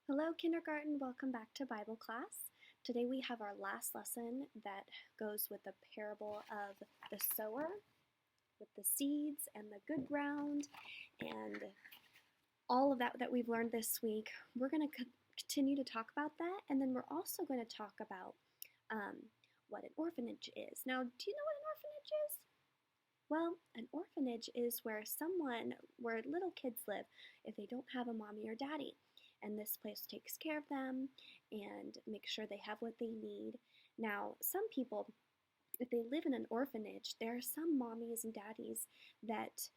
Hello, kindergarten. Welcome back to Bible class. Today we have our last lesson that goes with the parable of the sower, with the seeds and the good ground, and all of that we've learned this week. We're going to continue to talk about that, and then we're also going to talk about what an orphanage is. Now, do you know what an orphanage is? Well, an orphanage is where little kids live if they don't have a mommy or daddy. And this place takes care of them and makes sure they have what they need. Now, some people, if they live in an orphanage, there are some mommies and daddies that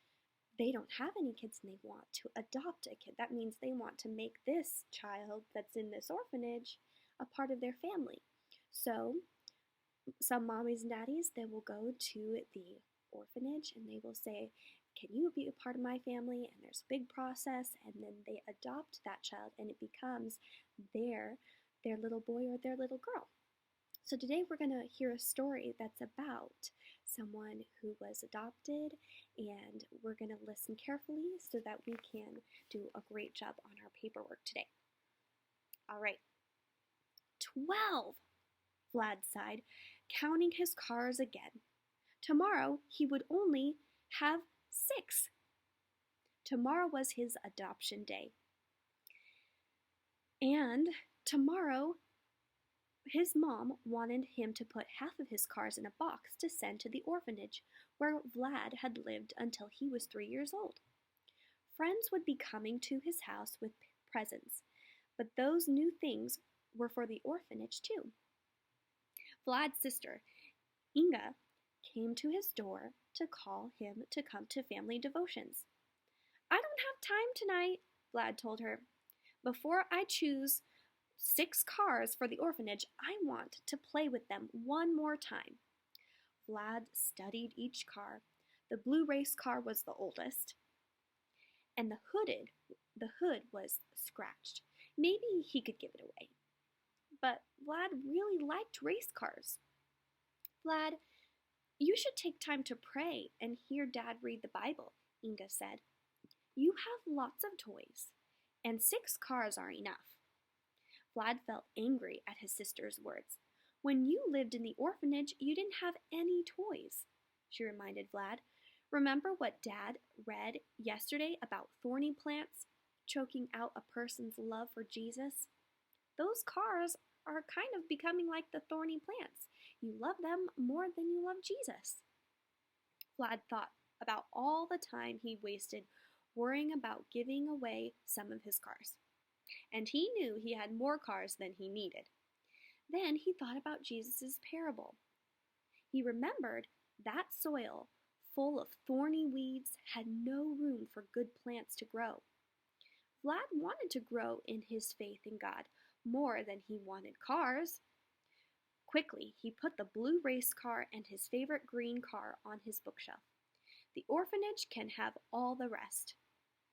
they don't have any kids and they want to adopt a kid. That means they want to make this child that's in this orphanage a part of their family. So, some mommies and daddies, they will go to the orphanage and they will say, can you be a part of my family? And there's a big process, and then they adopt that child and it becomes their little boy or their little girl. So today we're going to hear a story that's about someone who was adopted, and we're going to listen carefully so that we can do a great job on our paperwork today. All right. 12, Vlad sighed, counting his cars again. Tomorrow he would only have 6. Tomorrow was his adoption day. And tomorrow, his mom wanted him to put half of his cars in a box to send to the orphanage where Vlad had lived until he was 3 years old. Friends would be coming to his house with presents, but those new things were for the orphanage too. Vlad's sister, Inga, came to his door to call him to come to family devotions. I don't have time tonight, Vlad told her. Before I choose 6 cars for the orphanage, I want to play with them one more time. Vlad studied each car. The blue race car was the oldest, and the hood was scratched. Maybe he could give it away. But Vlad really liked race cars. Vlad, you should take time to pray and hear Dad read the Bible, Inga said. You have lots of toys, and 6 cars are enough. Vlad felt angry at his sister's words. When you lived in the orphanage, you didn't have any toys, she reminded Vlad. Remember what Dad read yesterday about thorny plants choking out a person's love for Jesus? Those cars are kind of becoming like the thorny plants. You love them more than you love Jesus. Vlad thought about all the time he wasted worrying about giving away some of his cars. And he knew he had more cars than he needed. Then he thought about Jesus' parable. He remembered that soil full of thorny weeds had no room for good plants to grow. Vlad wanted to grow in his faith in God more than he wanted cars. Quickly, he put the blue race car and his favorite green car on his bookshelf. The orphanage can have all the rest,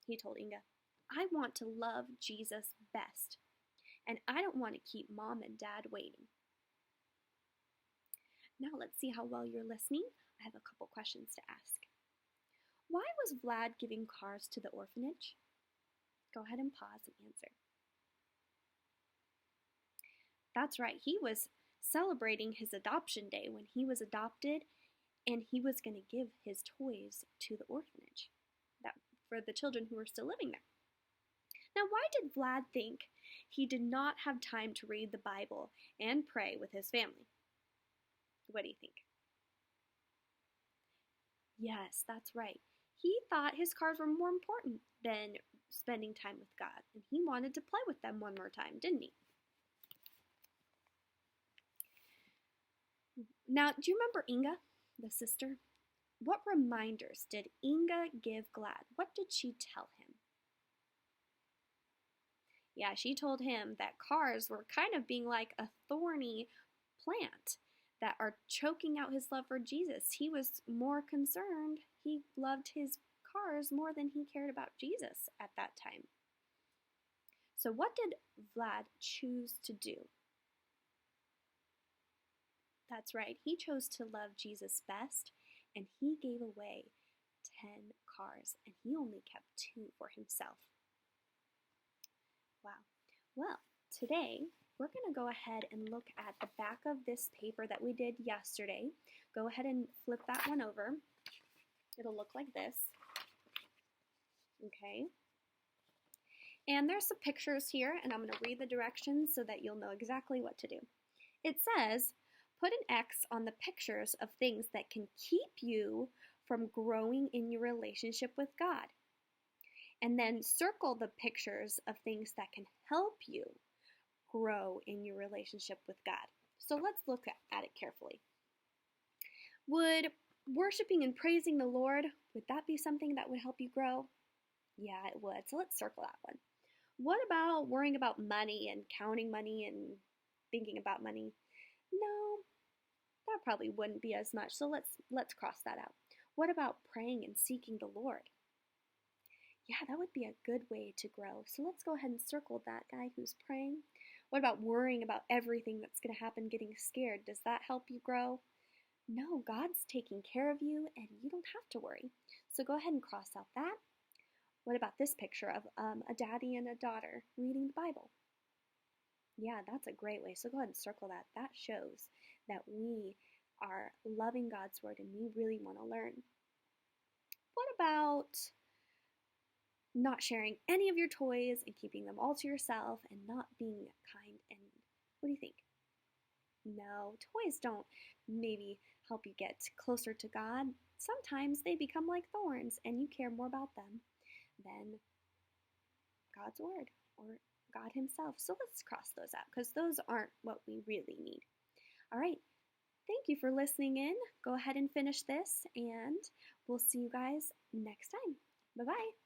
he told Inga. I want to love Jesus best, and I don't want to keep Mom and Dad waiting. Now let's see how well you're listening. I have a couple questions to ask. Why was Vlad giving cars to the orphanage? Go ahead and pause and answer. That's right, he was celebrating his adoption day when he was adopted, and he was going to give his toys to the orphanage for the children who were still living there. Now, why did Vlad think he did not have time to read the Bible and pray with his family? What do you think? Yes, that's right. He thought his cars were more important than spending time with God, and he wanted to play with them one more time, didn't he? Now, do you remember Inga, the sister? What reminders did Inga give Vlad? What did she tell him? Yeah, she told him that cars were kind of being like a thorny plant that are choking out his love for Jesus. He was more concerned. He loved his cars more than he cared about Jesus at that time. So what did Vlad choose to do? That's right, he chose to love Jesus best, and he gave away 10 cars, and he only kept 2 for himself. Wow. Well, today we're going to go ahead and look at the back of this paper that we did yesterday. Go ahead and flip that one over. It'll look like this. Okay. And there's some pictures here, and I'm going to read the directions so that you'll know exactly what to do. It says, put an X on the pictures of things that can keep you from growing in your relationship with God. And then circle the pictures of things that can help you grow in your relationship with God. So let's look at it carefully. Would worshiping and praising the Lord, would that be something that would help you grow? Yeah, it would. So let's circle that one. What about worrying about money and counting money and thinking about money? No, that probably wouldn't be as much. So let's cross that out. What about praying and seeking the Lord? Yeah, that would be a good way to grow. So let's go ahead and circle that guy who's praying. What about worrying about everything that's going to happen, getting scared? Does that help you grow? No, God's taking care of you and you don't have to worry. So go ahead and cross out that. What about this picture of a daddy and a daughter reading the Bible? Yeah, that's a great way. So go ahead and circle that. That shows that we are loving God's word and we really want to learn. What about not sharing any of your toys and keeping them all to yourself and not being kind? And what do you think? No, toys don't maybe help you get closer to God. Sometimes they become like thorns and you care more about them than God's word or God himself. So let's cross those out because those aren't what we really need. All right. Thank you for listening in. Go ahead and finish this and we'll see you guys next time. Bye-bye.